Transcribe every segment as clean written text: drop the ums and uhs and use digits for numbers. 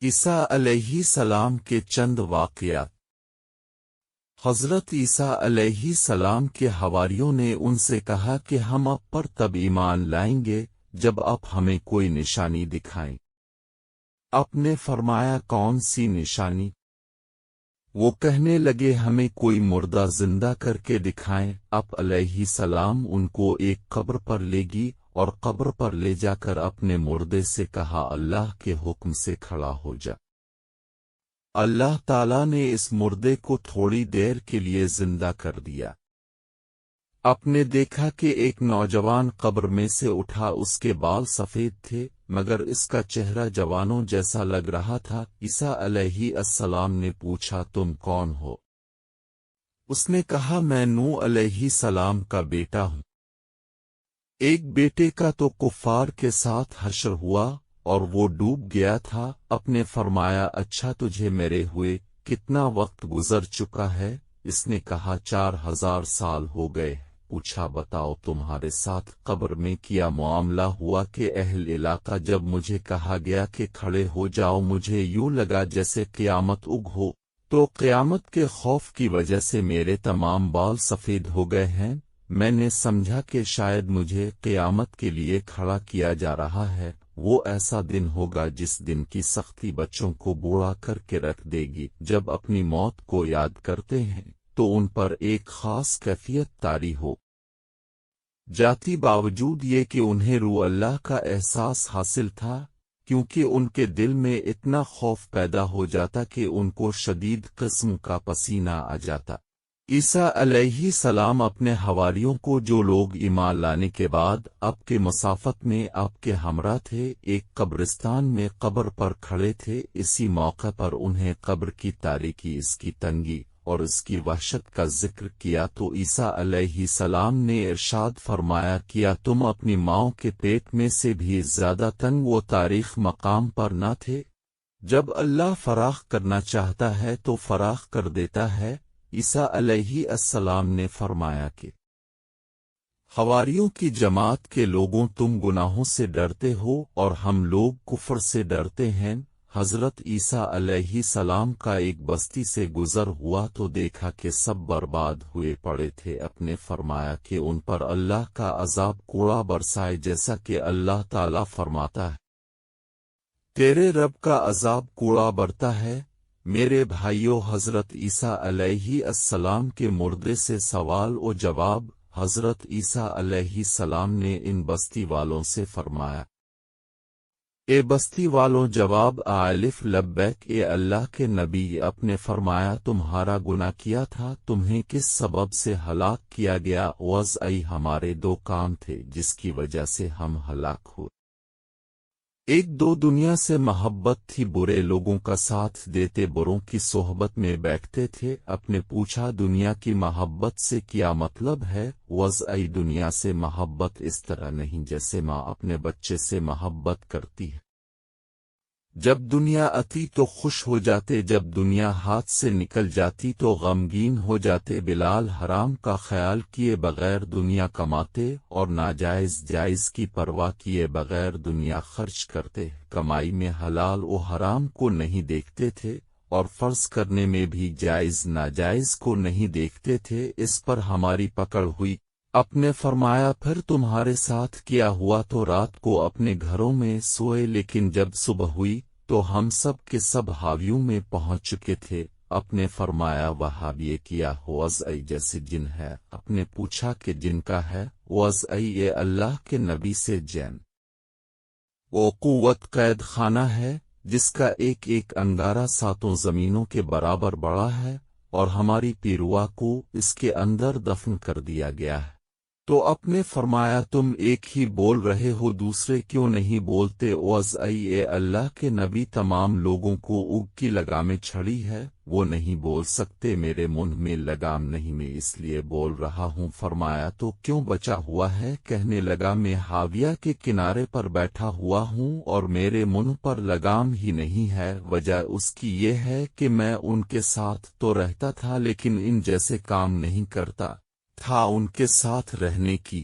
عیسیٰ علیہ السلام کے چند واقعات۔ حضرت عیسیٰ علیہ السلام کے حواریوں نے ان سے کہا کہ ہم آپ پر تب ایمان لائیں گے جب آپ ہمیں کوئی نشانی دکھائیں۔ آپ نے فرمایا کون سی نشانی؟ وہ کہنے لگے ہمیں کوئی مردہ زندہ کر کے دکھائیں۔ آپ علیہ السلام ان کو ایک قبر پر لے گی اور قبر پر لے جا کر اپنے مردے سے کہا اللہ کے حکم سے کھڑا ہو جا۔ اللہ تعالیٰ نے اس مردے کو تھوڑی دیر کے لیے زندہ کر دیا۔ آپ نے دیکھا کہ ایک نوجوان قبر میں سے اٹھا، اس کے بال سفید تھے مگر اس کا چہرہ جوانوں جیسا لگ رہا تھا۔ عیسیٰ علیہ السلام نے پوچھا تم کون ہو؟ اس نے کہا میں نوح علیہ السلام کا بیٹا ہوں۔ ایک بیٹے کا تو کفار کے ساتھ حشر ہوا اور وہ ڈوب گیا تھا۔ آپ نے فرمایا اچھا تجھے میرے ہوئے کتنا وقت گزر چکا ہے؟ اس نے کہا 4000 سال ہو گئے۔ پوچھا بتاؤ تمہارے ساتھ قبر میں کیا معاملہ ہوا کہ اہل علاقہ جب مجھے کہا گیا کہ کھڑے ہو جاؤ مجھے یوں لگا جیسے قیامت اگ ہو، تو قیامت کے خوف کی وجہ سے میرے تمام بال سفید ہو گئے ہیں۔ میں نے سمجھا کہ شاید مجھے قیامت کے لیے کھڑا کیا جا رہا ہے۔ وہ ایسا دن ہوگا جس دن کی سختی بچوں کو بوڑھا کر کے رکھ دے گی۔ جب اپنی موت کو یاد کرتے ہیں تو ان پر ایک خاص کیفیت طاری ہو جاتی، باوجود یہ کہ انہیں روح اللہ کا احساس حاصل تھا، کیونکہ ان کے دل میں اتنا خوف پیدا ہو جاتا کہ ان کو شدید قسم کا پسینہ آ جاتا۔ عیسیٰ علیہ السلام اپنے حواریوں کو، جو لوگ ایمان لانے کے بعد آپ کے مسافت میں آپ کے ہمراہ تھے، ایک قبرستان میں قبر پر کھڑے تھے، اسی موقع پر انہیں قبر کی تاریکی، اس کی تنگی اور اس کی وحشت کا ذکر کیا تو عیسیٰ علیہ السلام نے ارشاد فرمایا کیا تم اپنی ماں کے پیٹ میں سے بھی زیادہ تنگ و تاریخ مقام پر نہ تھے؟ جب اللہ فراخ کرنا چاہتا ہے تو فراخ کر دیتا ہے۔ عیسیٰ علیہ السلام نے فرمایا کہ حواریوں کی جماعت کے لوگوں تم گناہوں سے ڈرتے ہو اور ہم لوگ کفر سے ڈرتے ہیں۔ حضرت عیسیٰ علیہ السلام کا ایک بستی سے گزر ہوا تو دیکھا کہ سب برباد ہوئے پڑے تھے۔ اپنے فرمایا کہ ان پر اللہ کا عذاب کوڑا برسائے، جیسا کہ اللہ تعالیٰ فرماتا ہے تیرے رب کا عذاب کوڑا برتا ہے۔ میرے بھائیوں، حضرت عیسیٰ علیہ السلام کے مردے سے سوال و جواب۔ حضرت عیسیٰ علیہ السلام نے ان بستی والوں سے فرمایا اے بستی والوں، جواب الف لبیک اے اللہ کے نبی۔ اپنے فرمایا تمہارا گناہ کیا تھا؟ تمہیں کس سبب سے ہلاک کیا گیا؟ وضعی ہمارے 2 کام تھے جس کی وجہ سے ہم ہلاک ہوئے۔ ایک دو دنیا سے محبت تھی، برے لوگوں کا ساتھ دیتے، بروں کی صحبت میں بیٹھتے تھے۔ اپنے پوچھا دنیا کی محبت سے کیا مطلب ہے؟ وضعی دنیا سے محبت اس طرح نہیں جیسے ماں اپنے بچے سے محبت کرتی ہے۔ جب دنیا آتی تو خوش ہو جاتے، جب دنیا ہاتھ سے نکل جاتی تو غمگین ہو جاتے۔ بلال حرام کا خیال کیے بغیر دنیا کماتے اور ناجائز جائز کی پرواہ کیے بغیر دنیا خرچ کرتے، کمائی میں حلال و حرام کو نہیں دیکھتے تھے اور فرض کرنے میں بھی جائز ناجائز کو نہیں دیکھتے تھے۔ اس پر ہماری پکڑ ہوئی۔ اپنے فرمایا پھر تمہارے ساتھ کیا ہوا؟ تو رات کو اپنے گھروں میں سوئے، لیکن جب صبح ہوئی تو ہم سب کے سب حاویوں میں پہنچ چکے تھے۔ اپنے فرمایا وہاب یہ کیا؟ وضعی جیسے جن ہے۔ اپنے پوچھا کہ جن کا ہے؟ وضعی یہ اللہ کے نبی سے جین وہ قوت قید خانہ ہے جس کا ایک ایک انگارہ 7 زمینوں کے برابر بڑا ہے، اور ہماری پیروا کو اس کے اندر دفن کر دیا گیا ہے۔ تو اپنے فرمایا تم ایک ہی بول رہے ہو، دوسرے کیوں نہیں بولتے؟ وضعی اے اللہ کے نبی تمام لوگوں کو اگ کی لگامیں چھڑی ہے، وہ نہیں بول سکتے، میرے منہ میں لگام نہیں، میں اس لیے بول رہا ہوں۔ فرمایا تو کیوں بچا ہوا ہے؟ کہنے لگا میں حاویہ کے کنارے پر بیٹھا ہوا ہوں اور میرے منہ پر لگام ہی نہیں ہے۔ وجہ اس کی یہ ہے کہ میں ان کے ساتھ تو رہتا تھا لیکن ان جیسے کام نہیں کرتا تھا، ان کے ساتھ رہنے کی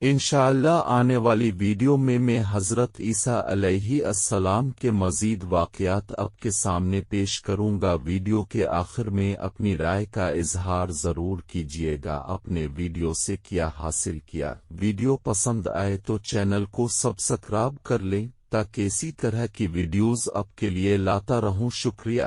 انشاءاللہ آنے والی ویڈیو میں حضرت عیسیٰ علیہ السلام کے مزید واقعات آپ کے سامنے پیش کروں گا۔ ویڈیو کے آخر میں اپنی رائے کا اظہار ضرور کیجیے گا۔ اپنے ویڈیو سے کیا حاصل کیا؟ ویڈیو پسند آئے تو چینل کو سبسکرائب کر لیں تاکہ اسی طرح کی ویڈیوز آپ کے لیے لاتا رہوں۔ شکریہ۔